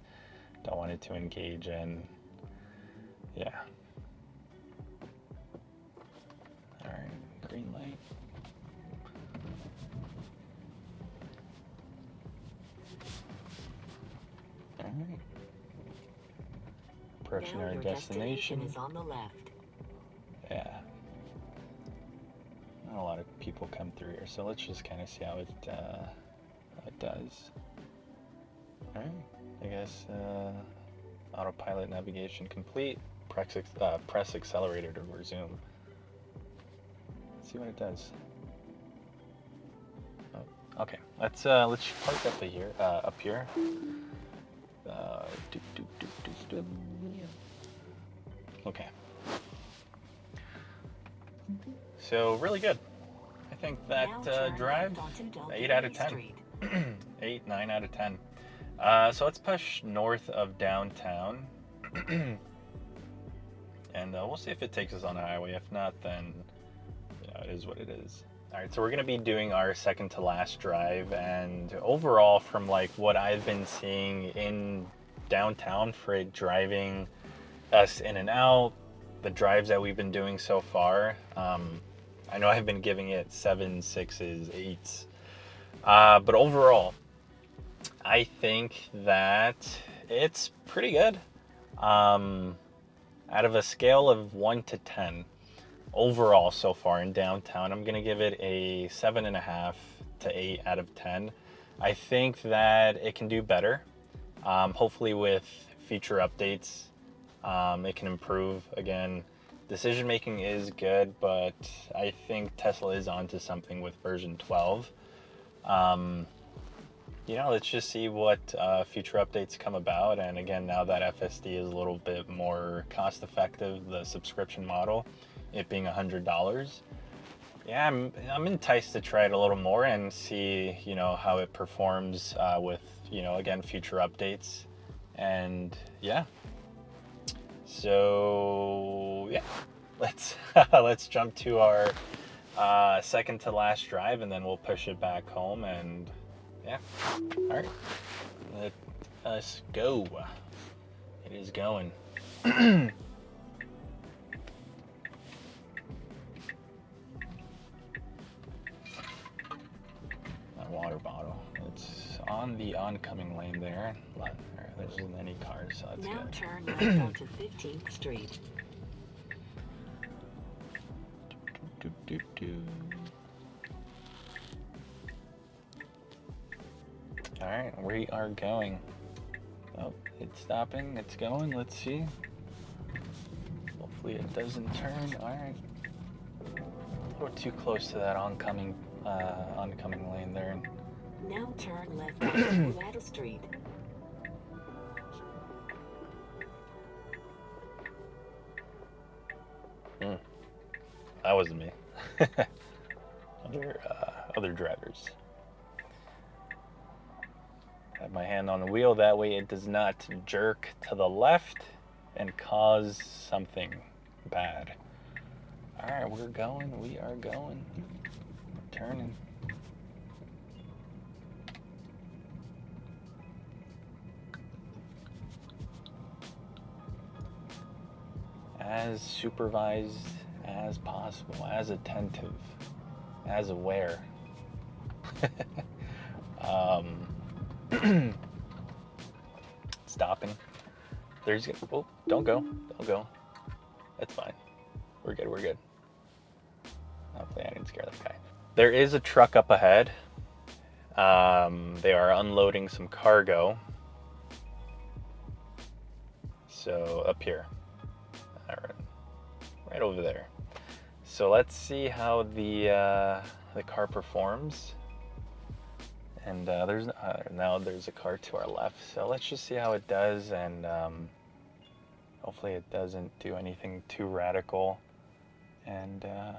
Don't want it to engage in. Yeah. All right, green light. All right. Approaching Now our your destination. is on the left. Yeah. Not a lot of people come through here, so let's just kind of see how it does. All right. I guess autopilot navigation complete. Press accelerator to resume. Let's see what it does. Oh, okay. Let's park up here. Okay. So really good. I think that drive, 8 out of 10. 8, 9 out of 10. So let's push north of downtown. And we'll see if it takes us on the highway. If not, then it is what it is. All right, so we're gonna be doing our second to last drive, and overall, from like what I've been seeing in downtown for it driving us in and out, the drives that we've been doing so far, I know I've been giving it 7, 6s, 8s, but overall, I think that it's pretty good. Out of a scale of 1 to 10, overall so far in downtown, I'm gonna give it a 7.5 to 8 out of 10. I think that it can do better. Hopefully with feature updates, it can improve. Again, decision making is good, but I think Tesla is onto something with version 12. Let's just see what future updates come about. And again, now that FSD is a little bit more cost effective, the subscription model, it being $100, yeah, I'm enticed to try it a little more and see, how it performs with, again, future updates. And yeah, so yeah, let's jump to our second to last drive, and then we'll push it back home. And yeah, all right, let us go. It is going. Water bottle. It's on the oncoming lane there. There isn't any cars, so that's now good. turn left onto 15th Street. All right, we are going. Oh, it's stopping. It's going. Let's see. Hopefully it doesn't turn. All right. A little too close to that oncoming lane there. Now turn left onto Water Street. That wasn't me. Other drivers. Have my hand on the wheel, that way it does not jerk to the left and cause something bad. All right, we're going. We are going. We're turning. As supervised as possible, as attentive, as aware. Stopping. Oh, don't go. That's fine. We're good. Hopefully I didn't scare that guy. There is a truck up ahead. They are unloading some cargo. So up here. All right over there. So let's see how the car performs. And now there's a car to our left. So let's just see how it does, and hopefully it doesn't do anything too radical. And yeah.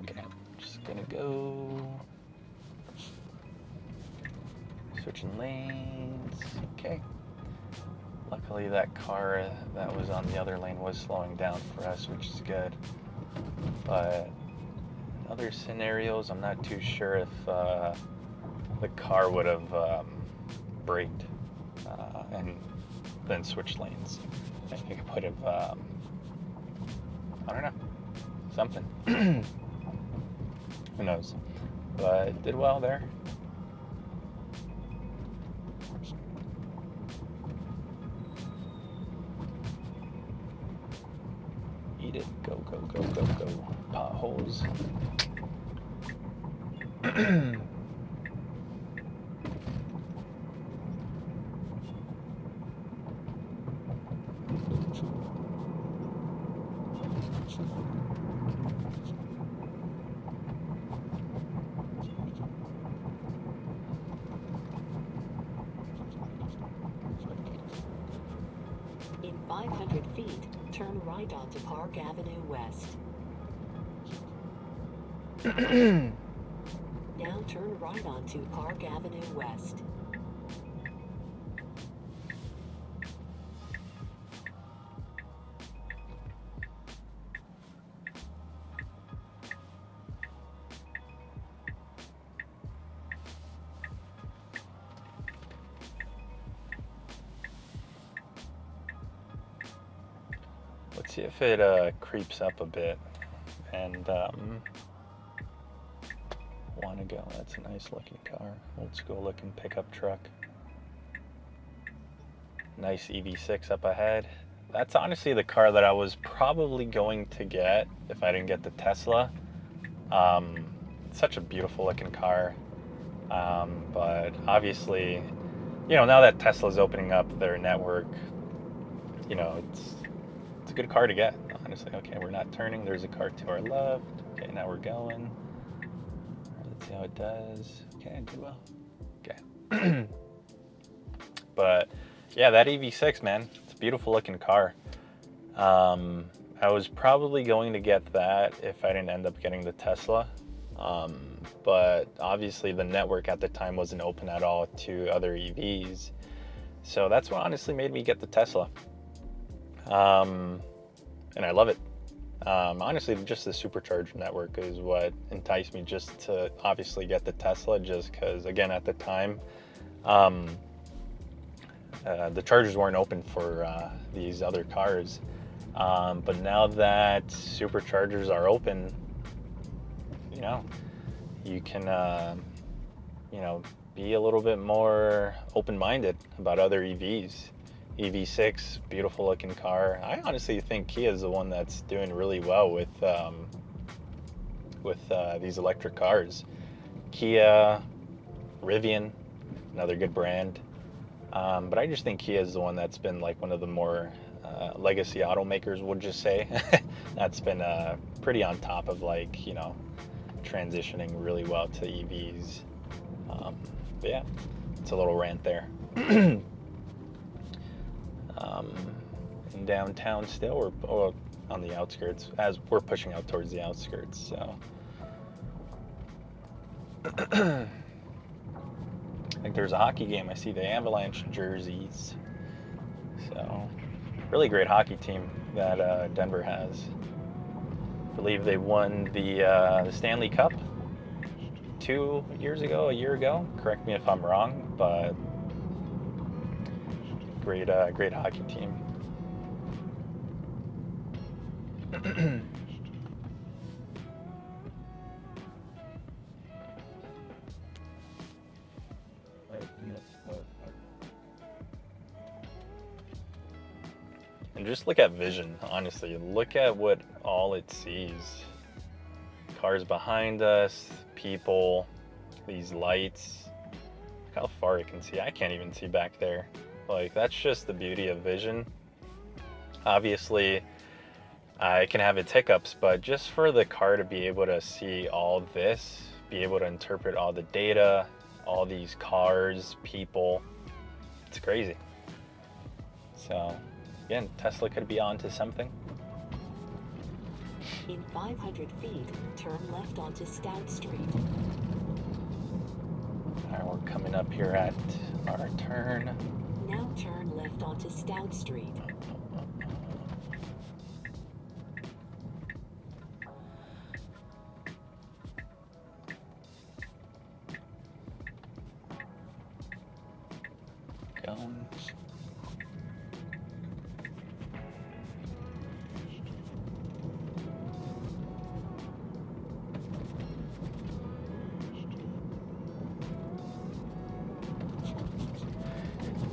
Okay, I'm just gonna go. Switching lanes. Okay. Luckily that car that was on the other lane was slowing down for us, which is good. But in other scenarios, I'm not too sure if the car would have braked and then switched lanes. I think it would have, I don't know, something. Who knows? But it did well there. Eat it. Go. Potholes. In 500 feet, turn right onto Park Avenue West. Now turn right onto Park Avenue West. see if it creeps up a bit. And want to go. That's a nice looking car. Old school looking pickup truck. Nice EV6 up ahead. That's honestly the car that I was probably going to get if I didn't get the Tesla. Such a beautiful looking car. But obviously, you know, now that Tesla's opening up their network, you know, it's a good car to get, honestly. Okay, we're not turning. There's a car to our left. Okay, now we're going. Let's see how it does. Okay, do well. Okay. But yeah, that EV6, man, it's a beautiful looking car. I was probably going to get that if I didn't end up getting the Tesla. But obviously the network at the time wasn't open at all to other EVs. So that's what honestly made me get the Tesla. And I love it. Honestly, just the supercharger network is what enticed me just to obviously get the Tesla, just because, again, at the time, the chargers weren't open for these other cars. But now that superchargers are open, you know, you can, you know, be a little bit more open-minded about other EVs. EV6, beautiful looking car. I honestly think Kia is the one that's doing really well with these electric cars. Kia, Rivian, another good brand. But I just think Kia is the one that's been like one of the more legacy automakers, would just say, that's been pretty on top of, like, you know, transitioning really well to EVs. But yeah, it's a little rant there. In downtown still, or on the outskirts, as we're pushing out towards the outskirts, so. I think there's a hockey game. I see the Avalanche jerseys. So, really great hockey team that Denver has. I believe they won the Stanley Cup 2 years ago, a year ago. Correct me if I'm wrong, but great hockey team. And just look at vision, honestly. Look at what all it sees. Cars behind us, people, these lights. Look how far it can see. I can't even see back there. Like, that's just the beauty of vision. Obviously, it can have its hiccups, but just for the car to be able to see all this, be able to interpret all the data, all these cars, people, it's crazy. So, again, Tesla could be onto something. In 500 feet, turn left onto Stout Street. All right, we're coming up here at our turn. Now turn left onto Stout Street. Going.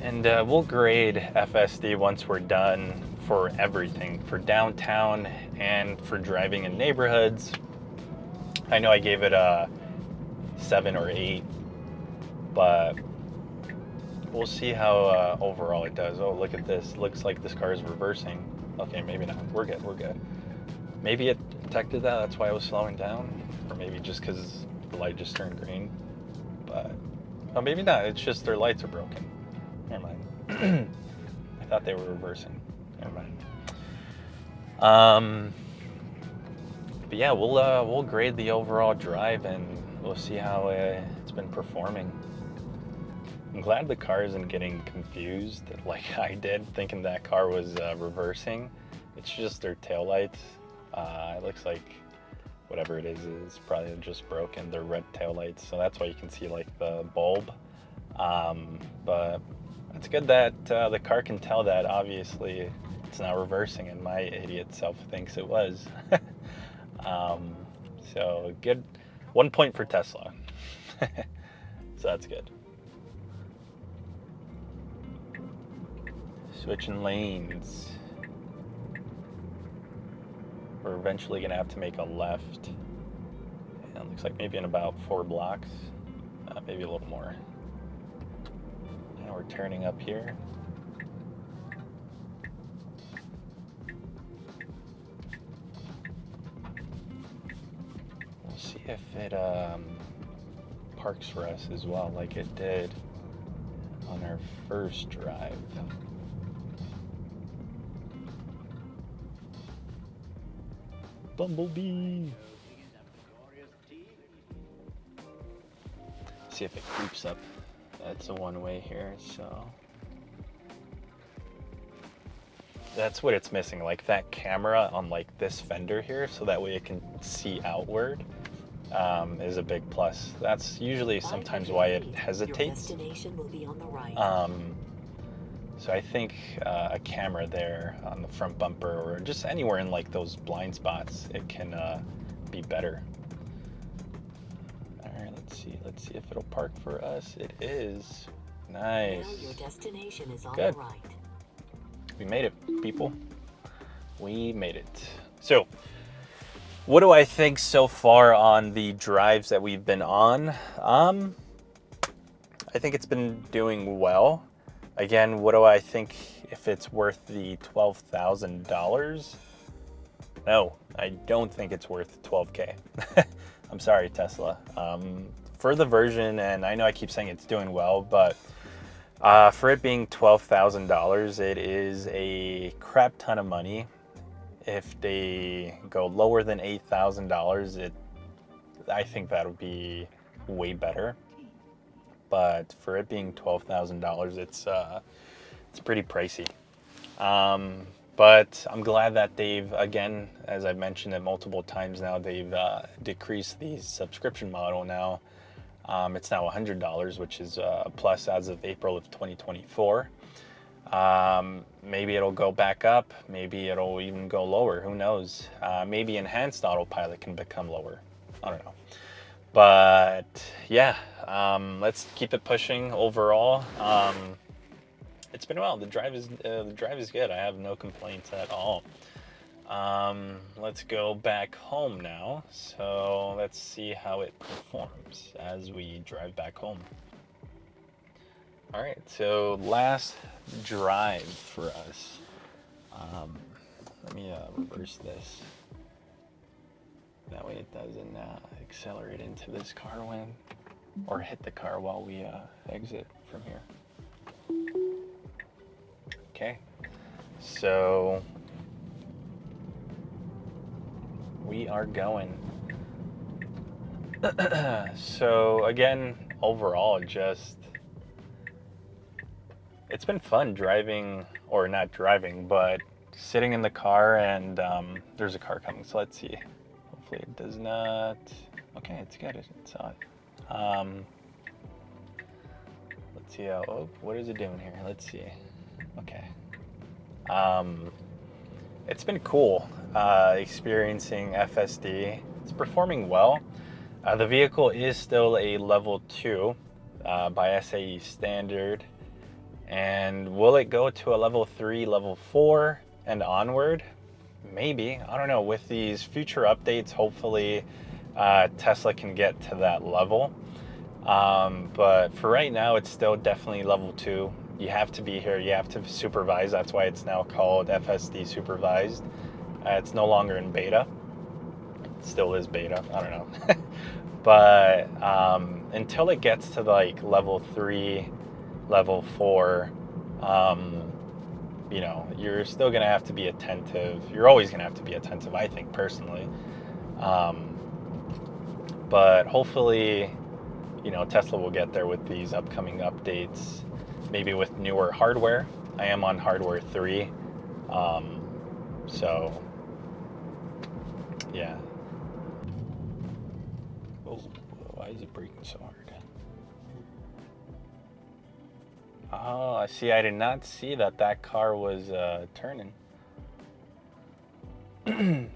And we'll grade FSD once we're done for everything, for downtown and for driving in neighborhoods. I know I gave it a 7 or 8, but we'll see how overall it does. Oh, look at this. Looks like this car is reversing. Okay, maybe not. We're good. We're good. Maybe it detected that. That's why it was slowing down. Or maybe just because the light just turned green. But, oh, maybe not. It's just their lights are broken. Never mind. I thought they were reversing. Never mind. But yeah, we'll grade the overall drive and we'll see how it's been performing. I'm glad the car isn't getting confused like I did, thinking that car was reversing. It's just their taillights. It looks like whatever it is probably just broken, their red taillights. So that's why you can see like the bulb. But it's good that the car can tell that, obviously, it's now reversing, and my idiot self thinks it was. So good, 1 point for Tesla. So that's good. Switching lanes. We're eventually gonna have to make a left. And it looks like maybe in about 4 blocks, maybe a little more. And we're turning up here. We'll see if it parks for us as well, like it did on our first drive. Bumblebee. See if it creeps up. That's a one-way here, so that's what it's missing, like that camera on like this fender here, so that way it can see outward, is a big plus. That's usually sometimes why it hesitates. Your destination will be on the right. So I think a camera there on the front bumper, or just anywhere in like those blind spots, it can be better. All right, let's see if it'll park for us. It is. Nice. Now your destination is on Good. the right. We made it, people. We made it. So, what do I think so far on the drives that we've been on? I think it's been doing well. Again, what do I think if it's worth the $12,000? No, I don't think it's worth 12K. I'm sorry, Tesla. For the version, and I know I keep saying it's doing well, but for it being $12,000, it is a crap ton of money. If they go lower than $8,000, I think that would be way better. But for it being $12,000, it's pretty pricey. But I'm glad that they've, again, as I've mentioned it multiple times now, they've decreased the subscription model now. It's now $100, which is a plus as of April of 2024. Maybe it'll go back up. Maybe it'll even go lower. Who knows? Maybe enhanced autopilot can become lower. I don't know. But yeah, let's keep it pushing overall. It's been a while. The drive is good. I have no complaints at all. Let's go back home now. So let's see how it performs as we drive back home. All right, so last drive for us. Let me reverse this. That way it doesn't accelerate into this car or hit the car while we exit from here. Okay, so we are going. So again, overall, it's been fun driving, or not driving, but sitting in the car, and there's a car coming, so let's see. Hopefully it does not. Okay, it's good. It's on. Let's see how. Oh, what is it doing here? Let's see. Okay. It's been cool experiencing FSD. It's performing well. The vehicle is still a level 2 by SAE standard. And will it go to a level 3, level 4 and onward? Maybe. I don't know. With these future updates, hopefully Tesla can get to that level. But for right now, it's still definitely level 2. You have to be here. You have to supervise. That's why it's now called FSD supervised. It's no longer in beta. It still is beta. I don't know. But until it gets to like level 3, level 4, you know, you're still going to have to be attentive. You're always going to have to be attentive, I think, personally. But hopefully, you know, Tesla will get there with these upcoming updates, maybe with newer hardware. I am on hardware 3. So, yeah. Oh, why is it braking so hard? Oh, I see. I did not see that car was turning. It's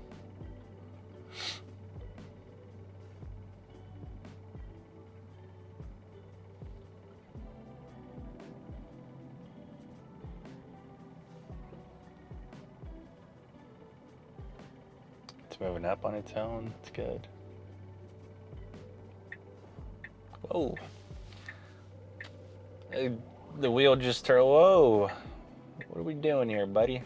moving up on its own. It's good. Whoa. The wheel just turned. Whoa. What are we doing here, buddy?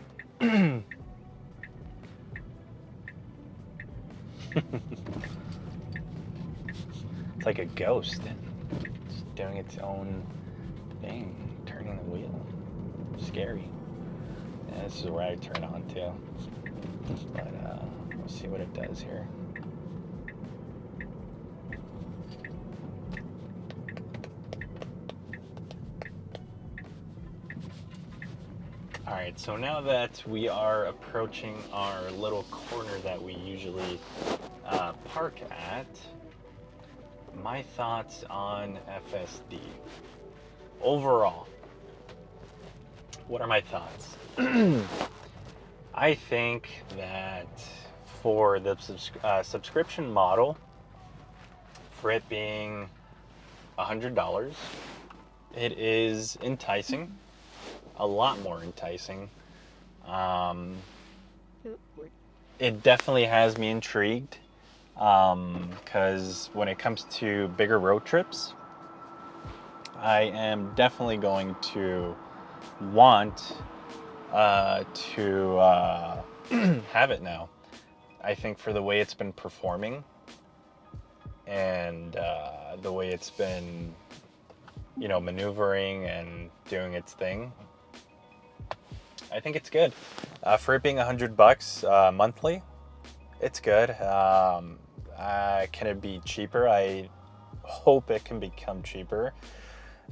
It's like a ghost. It's doing its own thing, turning the wheel. Scary. Yeah, this is where I turn on too. But we'll see what it does here. Alright, so now that we are approaching our little corner that we usually park at, my thoughts on FSD. Overall, what are my thoughts? I think that for the subscription model, for it being $100, it is enticing. A lot more enticing. It definitely has me intrigued, because when it comes to bigger road trips, I am definitely going to want to have it now. I think for the way it's been performing and the way it's been, maneuvering and doing its thing, I think it's good. For it being $100 monthly, it's good. Can it be cheaper? I hope it can become cheaper.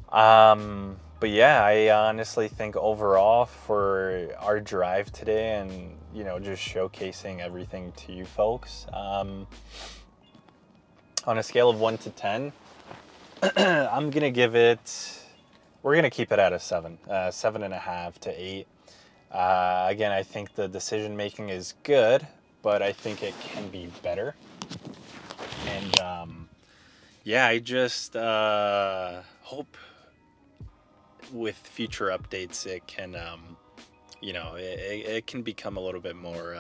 But yeah, I honestly think overall for our drive today and, just showcasing everything to you folks, on a scale of 1 to 10, I'm going to give it, we're going to keep it at a 7, 7.5 to 8. Again, I think the decision making is good, but I think it can be better. And yeah, I just hope with future updates it can, it can become a little bit more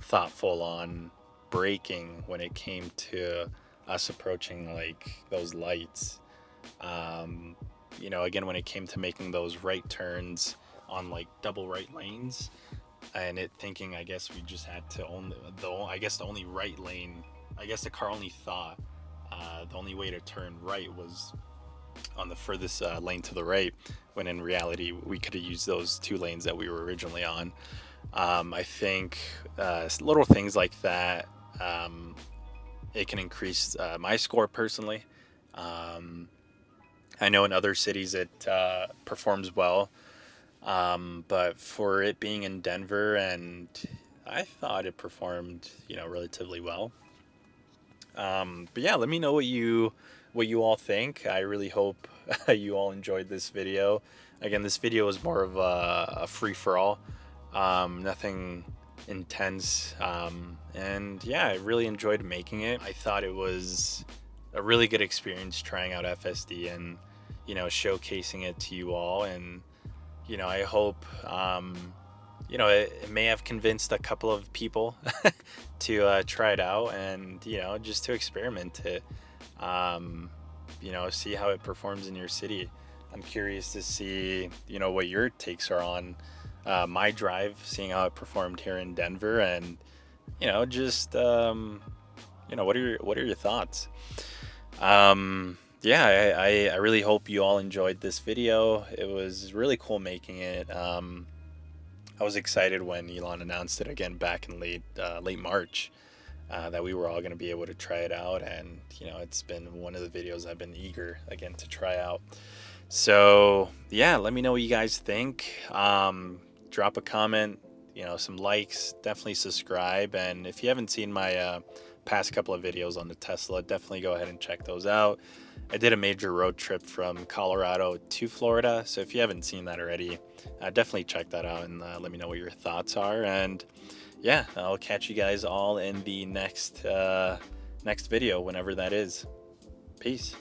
thoughtful on braking when it came to us approaching like those lights. Again, when it came to making those right turns on like double right lanes, and it thinking, I guess we just had to own the only right lane. I guess the car only thought the only way to turn right was on the furthest lane to the right, when in reality we could have used those 2 lanes that we were originally on. I think little things like that, it can increase my score personally. I know in other cities it performs well, but for it being in Denver, and I thought it performed, relatively well. But yeah, let me know what you all think. I really hope you all enjoyed this video. Again, this video is more of a free-for-all, nothing intense, and yeah, I really enjoyed making it. I thought it was a really good experience trying out FSD and showcasing it to you all. And I hope it may have convinced a couple of people to try it out and just to experiment it, see how it performs in your city. I'm curious to see what your takes are on my drive, seeing how it performed here in Denver, and just what are your thoughts? Yeah, I really hope you all enjoyed this video. It was really cool making it. I was excited when Elon announced it again back in late March, that we were all going to be able to try it out, and it's been one of the videos I've been eager again to try out. So yeah, let me know what you guys think. Drop a comment, some likes, definitely subscribe, and if you haven't seen my past couple of videos on the Tesla, definitely go ahead and check those out. I did a major road trip from Colorado to Florida. So if you haven't seen that already, definitely check that out and let me know what your thoughts are. And yeah, I'll catch you guys all in the next video, whenever that is. Peace.